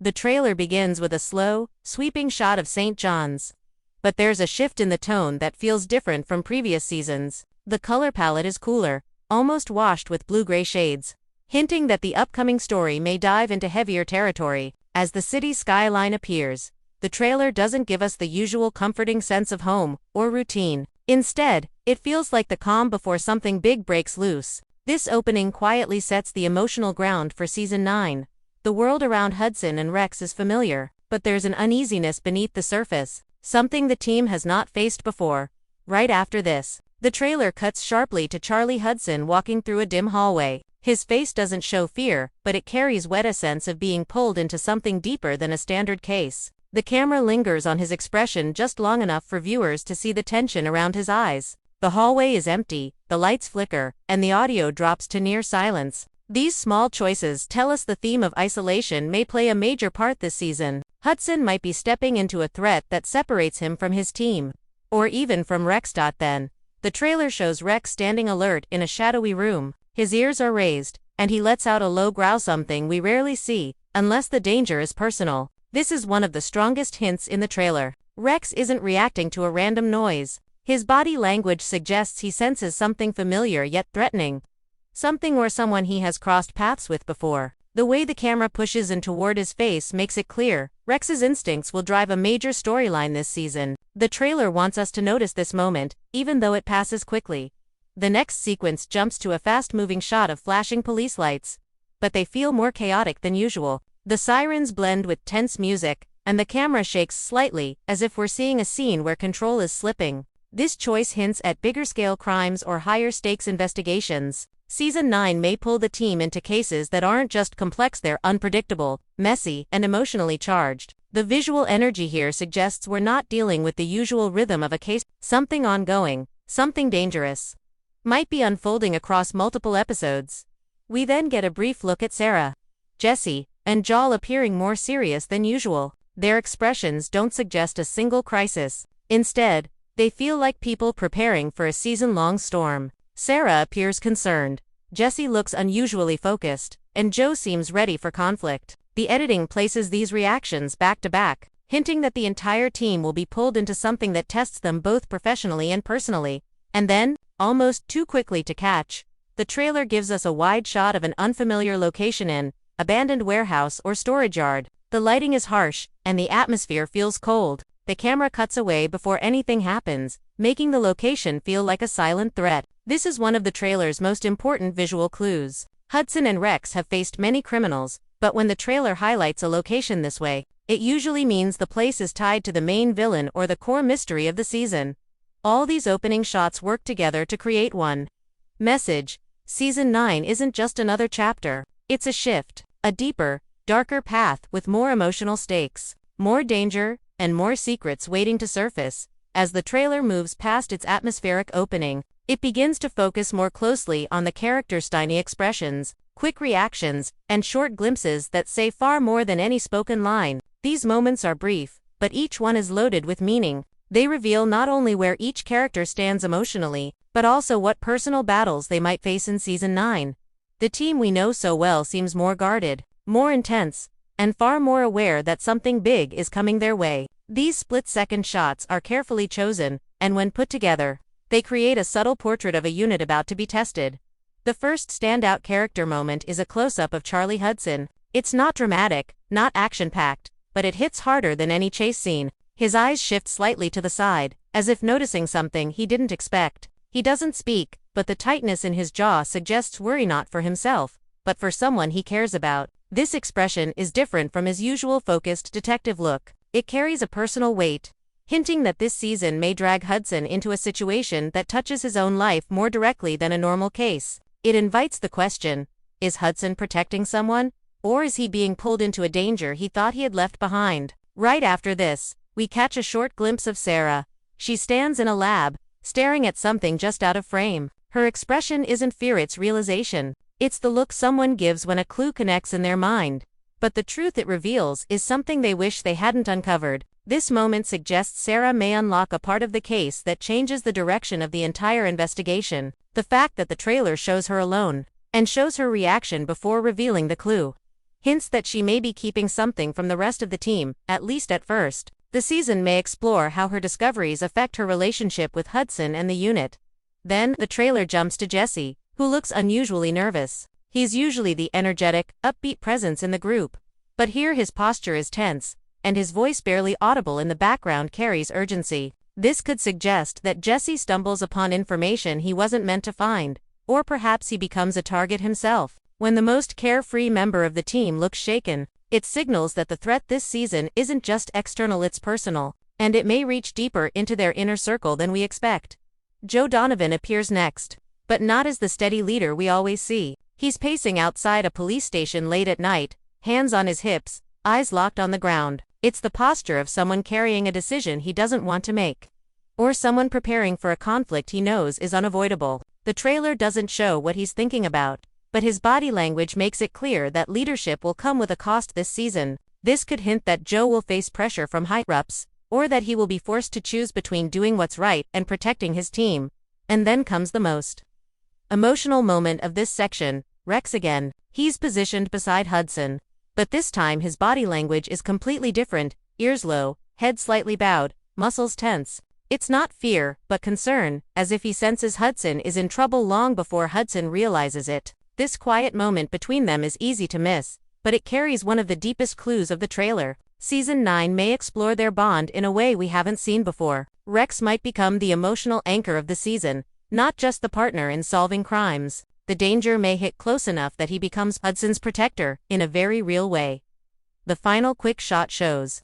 The trailer begins with a slow, sweeping shot of St. John's. But there's a shift in the tone that feels different from previous seasons. The color palette is cooler, almost washed with blue-gray shades, hinting that the upcoming story may dive into heavier territory. As the city skyline appears, the trailer doesn't give us the usual comforting sense of home or routine. Instead, it feels like the calm before something big breaks loose. This opening quietly sets the emotional ground for Season 9. The world around Hudson and Rex is familiar, but there's an uneasiness beneath the surface, something the team has not faced before. Right after this, the trailer cuts sharply to Charlie Hudson walking through a dim hallway. His face doesn't show fear, but it carries a sense of being pulled into something deeper than a standard case. The camera lingers on his expression just long enough for viewers to see the tension around his eyes. The hallway is empty, the lights flicker, and the audio drops to near silence. These small choices tell us the theme of isolation may play a major part this season. Hudson might be stepping into a threat that separates him from his team, or even from Rex. Then, the trailer shows Rex standing alert in a shadowy room. His ears are raised, and he lets out a low growl, something we rarely see, unless the danger is personal. This is one of the strongest hints in the trailer. Rex isn't reacting to a random noise. His body language suggests he senses something familiar yet threatening. Something or someone he has crossed paths with before. The way the camera pushes in toward his face makes it clear. Rex's instincts will drive a major storyline this season. The trailer wants us to notice this moment, even though it passes quickly. The next sequence jumps to a fast-moving shot of flashing police lights, but they feel more chaotic than usual. The sirens blend with tense music, and the camera shakes slightly, as if we're seeing a scene where control is slipping. This choice hints at bigger-scale crimes or higher-stakes investigations. Season 9 may pull the team into cases that aren't just complex, they're unpredictable, messy, and emotionally charged. The visual energy here suggests we're not dealing with the usual rhythm of a case. Something ongoing, something dangerous, might be unfolding across multiple episodes. We then get a brief look at Sarah, Jesse, and Joel appearing more serious than usual. Their expressions don't suggest a single crisis. Instead, they feel like people preparing for a season-long storm. Sarah appears concerned, Jesse looks unusually focused, and Joe seems ready for conflict. The editing places these reactions back to back, hinting that the entire team will be pulled into something that tests them both professionally and personally. And then, almost too quickly to catch, the trailer gives us a wide shot of an unfamiliar location, an abandoned warehouse or storage yard. The lighting is harsh, and the atmosphere feels cold. The camera cuts away before anything happens, making the location feel like a silent threat. This is one of the trailer's most important visual clues. Hudson and Rex have faced many criminals, but when the trailer highlights a location this way, it usually means the place is tied to the main villain or the core mystery of the season. All these opening shots work together to create one message. Season 9 isn't just another chapter. It's a shift, a deeper, darker path with more emotional stakes, more danger, and more secrets waiting to surface. As the trailer moves past its atmospheric opening, it begins to focus more closely on the characters' tiny expressions, quick reactions, and short glimpses that say far more than any spoken line. These moments are brief, but each one is loaded with meaning. They reveal not only where each character stands emotionally, but also what personal battles they might face in Season 9. The team we know so well seems more guarded, more intense, and far more aware that something big is coming their way. These split-second shots are carefully chosen, and when put together, they create a subtle portrait of a unit about to be tested. The first standout character moment is a close-up of Charlie Hudson. It's not dramatic, not action-packed, but it hits harder than any chase scene. His eyes shift slightly to the side, as if noticing something he didn't expect. He doesn't speak, but the tightness in his jaw suggests worry, not for himself, but for someone he cares about. This expression is different from his usual focused detective look. It carries a personal weight, hinting that this season may drag Hudson into a situation that touches his own life more directly than a normal case. It invites the question, is Hudson protecting someone, or is he being pulled into a danger he thought he had left behind? Right after this, we catch a short glimpse of Sarah. She stands in a lab, staring at something just out of frame. Her expression isn't fear, it's realization. It's the look someone gives when a clue connects in their mind. But the truth it reveals is something they wish they hadn't uncovered. This moment suggests Sarah may unlock a part of the case that changes the direction of the entire investigation. The fact that the trailer shows her alone, and shows her reaction before revealing the clue, hints that she may be keeping something from the rest of the team, at least at first. The season may explore how her discoveries affect her relationship with Hudson and the unit. Then, the trailer jumps to Jesse, who looks unusually nervous. He's usually the energetic, upbeat presence in the group. But here his posture is tense, and his voice barely audible in the background carries urgency. This could suggest that Jesse stumbles upon information he wasn't meant to find, or perhaps he becomes a target himself. When the most carefree member of the team looks shaken, it signals that the threat this season isn't just external, it's personal, and it may reach deeper into their inner circle than we expect. Joe Donovan appears next, but not as the steady leader we always see. He's pacing outside a police station late at night, hands on his hips, eyes locked on the ground. It's the posture of someone carrying a decision he doesn't want to make, or someone preparing for a conflict he knows is unavoidable. The trailer doesn't show what he's thinking about, but his body language makes it clear that leadership will come with a cost this season. This could hint that Joe will face pressure from higher-ups, or that he will be forced to choose between doing what's right and protecting his team. And then comes the most emotional moment of this section, Rex again. He's positioned beside Hudson, but this time his body language is completely different, ears low, head slightly bowed, muscles tense. It's not fear, but concern, as if he senses Hudson is in trouble long before Hudson realizes it. This quiet moment between them is easy to miss, but it carries one of the deepest clues of the trailer. Season 9 may explore their bond in a way we haven't seen before. Rex might become the emotional anchor of the season, not just the partner in solving crimes. The danger may hit close enough that he becomes Hudson's protector, in a very real way. The final quick shot shows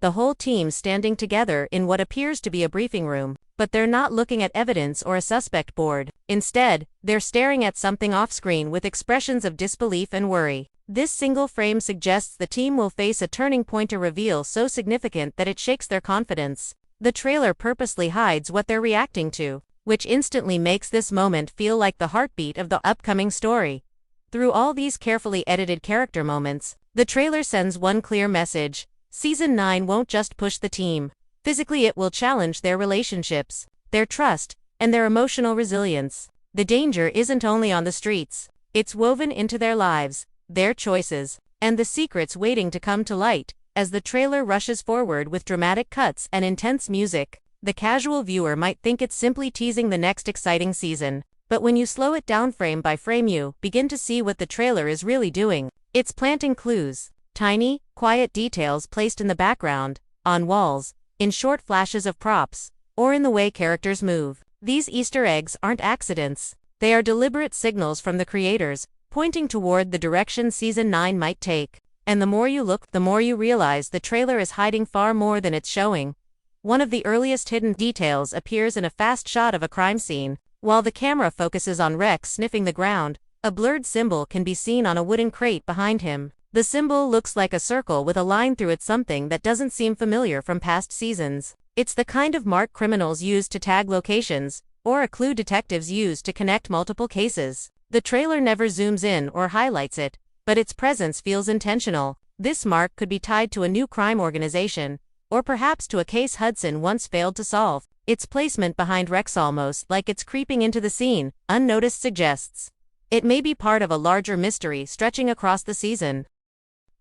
the whole team standing together in what appears to be a briefing room, but they're not looking at evidence or a suspect board. Instead, they're staring at something off-screen with expressions of disbelief and worry. This single frame suggests the team will face a turning point, a reveal so significant that it shakes their confidence. The trailer purposely hides what they're reacting to, which instantly makes this moment feel like the heartbeat of the upcoming story. Through all these carefully edited character moments, the trailer sends one clear message: Season 9 won't just push the team. Physically, it will challenge their relationships, their trust, and their emotional resilience. The danger isn't only on the streets, it's woven into their lives, their choices, and the secrets waiting to come to light. As the trailer rushes forward with dramatic cuts and intense music, the casual viewer might think it's simply teasing the next exciting season. But when you slow it down frame by frame, you begin to see what the trailer is really doing. It's planting clues. Tiny, quiet details placed in the background, on walls, in short flashes of props, or in the way characters move. These Easter eggs aren't accidents. They are deliberate signals from the creators, pointing toward the direction Season 9 might take. And the more you look, the more you realize the trailer is hiding far more than it's showing. One of the earliest hidden details appears in a fast shot of a crime scene. While the camera focuses on Rex sniffing the ground, a blurred symbol can be seen on a wooden crate behind him. The symbol looks like a circle with a line through it, something that doesn't seem familiar from past seasons. It's the kind of mark criminals use to tag locations, or a clue detectives use to connect multiple cases. The trailer never zooms in or highlights it, but its presence feels intentional. This mark could be tied to a new crime organization, or perhaps to a case Hudson once failed to solve. Its placement behind Rex, almost like it's creeping into the scene, unnoticed, suggests it may be part of a larger mystery stretching across the season.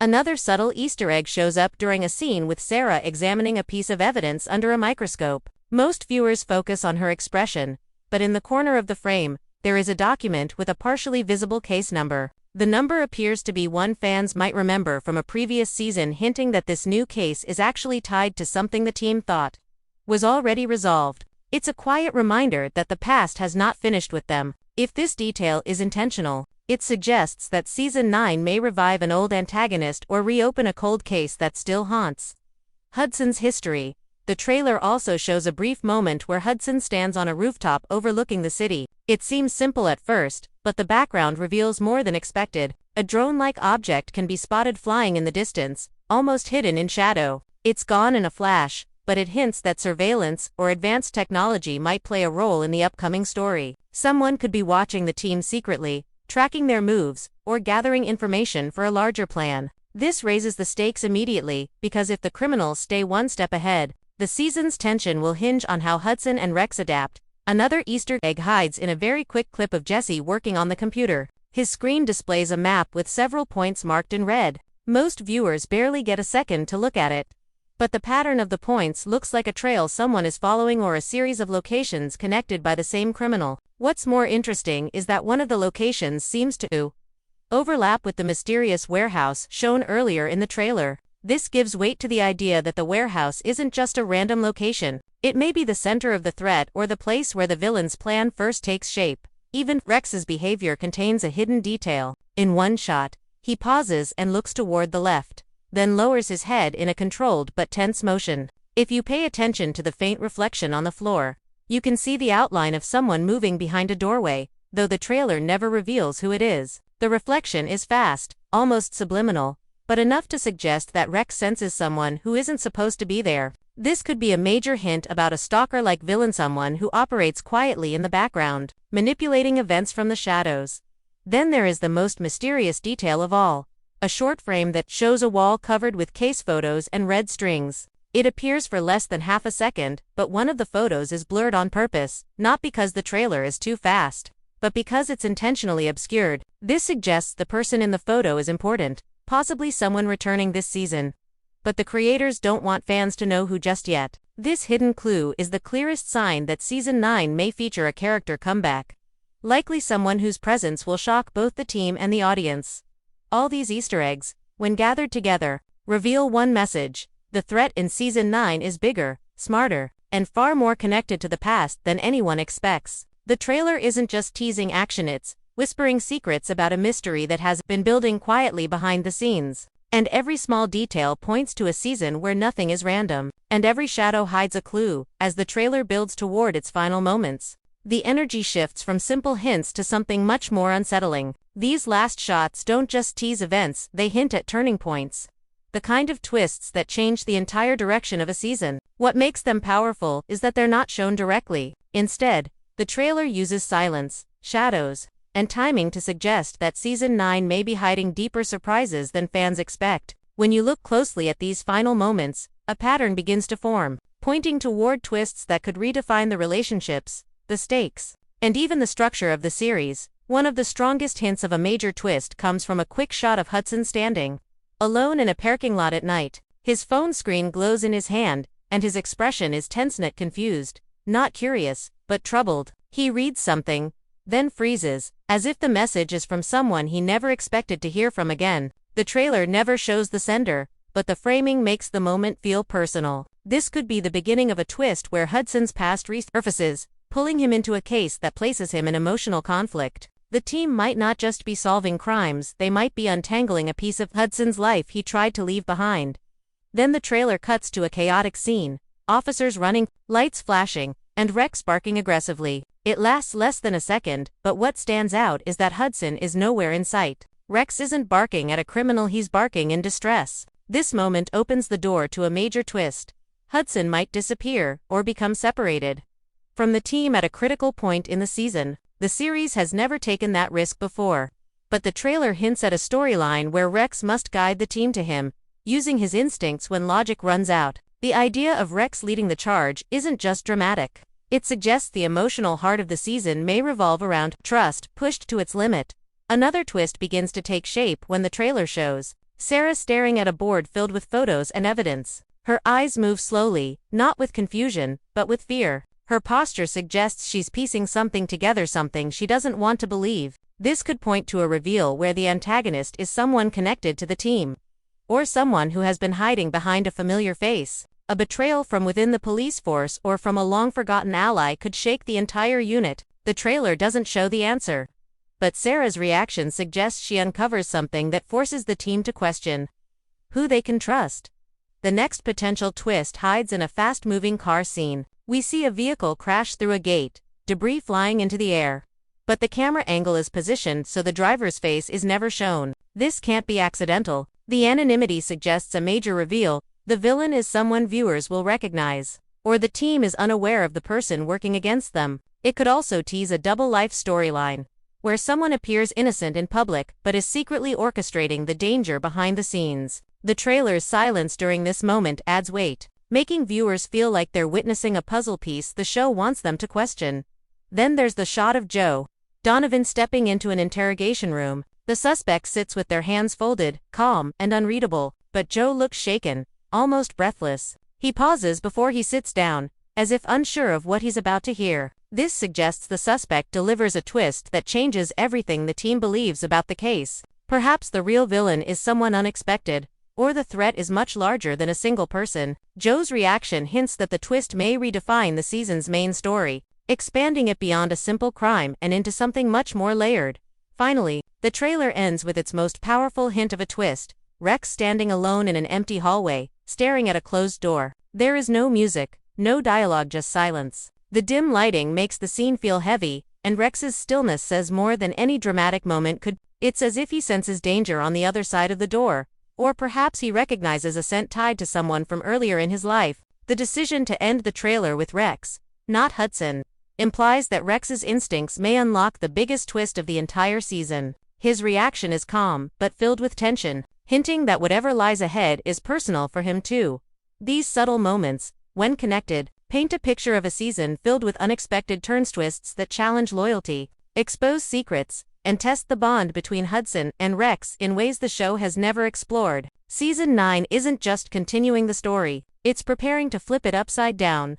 Another subtle Easter egg shows up during a scene with Sarah examining a piece of evidence under a microscope. Most viewers focus on her expression, but in the corner of the frame, there is a document with a partially visible case number. The number appears to be one fans might remember from a previous season, hinting that this new case is actually tied to something the team thought was already resolved. It's a quiet reminder that the past has not finished with them. If this detail is intentional, it suggests that Season 9 may revive an old antagonist or reopen a cold case that still haunts Hudson's history. The trailer also shows a brief moment where Hudson stands on a rooftop overlooking the city. It seems simple at first, but the background reveals more than expected. A drone-like object can be spotted flying in the distance, almost hidden in shadow. It's gone in a flash, but it hints that surveillance or advanced technology might play a role in the upcoming story. Someone could be watching the team secretly, tracking their moves, or gathering information for a larger plan. This raises the stakes immediately, because if the criminals stay one step ahead, the season's tension will hinge on how Hudson and Rex adapt. Another Easter egg hides in a very quick clip of Jesse working on the computer. His screen displays a map with several points marked in red. Most viewers barely get a second to look at it. But the pattern of the points looks like a trail someone is following or a series of locations connected by the same criminal. What's more interesting is that one of the locations seems to overlap with the mysterious warehouse shown earlier in the trailer. This gives weight to the idea that the warehouse isn't just a random location. It may be the center of the threat or the place where the villain's plan first takes shape. Even Rex's behavior contains a hidden detail. In one shot, he pauses and looks toward the left, then lowers his head in a controlled but tense motion. If you pay attention to the faint reflection on the floor, you can see the outline of someone moving behind a doorway, though the trailer never reveals who it is. The reflection is fast, almost subliminal, but enough to suggest that Rex senses someone who isn't supposed to be there. This could be a major hint about a stalker-like villain, someone who operates quietly in the background, manipulating events from the shadows. Then there is the most mysterious detail of all, a short frame that shows a wall covered with case photos and red strings. It appears for less than half a second, but one of the photos is blurred on purpose, not because the trailer is too fast, but because it's intentionally obscured. This suggests the person in the photo is important, possibly someone returning this season. But the creators don't want fans to know who just yet. This hidden clue is the clearest sign that Season 9 may feature a character comeback. Likely someone whose presence will shock both the team and the audience. All these Easter eggs, when gathered together, reveal one message: the threat in Season 9 is bigger, smarter, and far more connected to the past than anyone expects. The trailer isn't just teasing action, it's whispering secrets about a mystery that has been building quietly behind the scenes. And every small detail points to a season where nothing is random, and every shadow hides a clue. As the trailer builds toward its final moments, the energy shifts from simple hints to something much more unsettling. These last shots don't just tease events, they hint at turning points. The kind of twists that change the entire direction of a season. What makes them powerful is that they're not shown directly. Instead, the trailer uses silence, shadows, and timing to suggest that Season 9 may be hiding deeper surprises than fans expect. When you look closely at these final moments, a pattern begins to form, pointing toward twists that could redefine the relationships, the stakes, and even the structure of the series. One of the strongest hints of a major twist comes from a quick shot of Hudson standing alone in a parking lot at night. His phone screen glows in his hand, and his expression is tense, not confused, not curious, but troubled. He reads something, then freezes, as if the message is from someone he never expected to hear from again. The trailer never shows the sender, but the framing makes the moment feel personal. This could be the beginning of a twist where Hudson's past resurfaces, pulling him into a case that places him in emotional conflict. The team might not just be solving crimes, they might be untangling a piece of Hudson's life he tried to leave behind. Then the trailer cuts to a chaotic scene, officers running, lights flashing, and Rex barking aggressively. It lasts less than a second, but what stands out is that Hudson is nowhere in sight. Rex isn't barking at a criminal, he's barking in distress. This moment opens the door to a major twist. Hudson might disappear, or become separated from the team at a critical point in the season. The series has never taken that risk before. But the trailer hints at a storyline where Rex must guide the team to him, using his instincts when logic runs out. The idea of Rex leading the charge isn't just dramatic. It suggests the emotional heart of the season may revolve around trust pushed to its limit. Another twist begins to take shape when the trailer shows Sarah staring at a board filled with photos and evidence. Her eyes move slowly, not with confusion, but with fear. Her posture suggests she's piecing something together, something she doesn't want to believe. This could point to a reveal where the antagonist is someone connected to the team, or someone who has been hiding behind a familiar face. A betrayal from within the police force or from a long-forgotten ally could shake the entire unit. The trailer doesn't show the answer, but Sarah's reaction suggests she uncovers something that forces the team to question who they can trust. The next potential twist hides in a fast-moving car scene. We see a vehicle crash through a gate, debris flying into the air. But the camera angle is positioned so the driver's face is never shown. This can't be accidental. The anonymity suggests a major reveal. The villain is someone viewers will recognize, or the team is unaware of the person working against them. It could also tease a double-life storyline, where someone appears innocent in public but is secretly orchestrating the danger behind the scenes. The trailer's silence during this moment adds weight, making viewers feel like they're witnessing a puzzle piece the show wants them to question. Then there's the shot of Joe, Donovan stepping into an interrogation room. The suspect sits with their hands folded, calm and unreadable, but Joe looks shaken, almost breathless. He pauses before he sits down, as if unsure of what he's about to hear. This suggests the suspect delivers a twist that changes everything the team believes about the case. Perhaps the real villain is someone unexpected, or the threat is much larger than a single person. Joe's reaction hints that the twist may redefine the season's main story, expanding it beyond a simple crime and into something much more layered. Finally, the trailer ends with its most powerful hint of a twist: Rex standing alone in an empty hallway, staring at a closed door. There is no music, no dialogue, just silence. The dim lighting makes the scene feel heavy, and Rex's stillness says more than any dramatic moment could. It's as if he senses danger on the other side of the door, or perhaps he recognizes a scent tied to someone from earlier in his life. The decision to end the trailer with Rex, not Hudson, implies that Rex's instincts may unlock the biggest twist of the entire season. His reaction is calm, but filled with tension, hinting that whatever lies ahead is personal for him too. These subtle moments, when connected, paint a picture of a season filled with unexpected twists that challenge loyalty, expose secrets, and test the bond between Hudson and Rex in ways the show has never explored. Season 9 isn't just continuing the story, it's preparing to flip it upside down.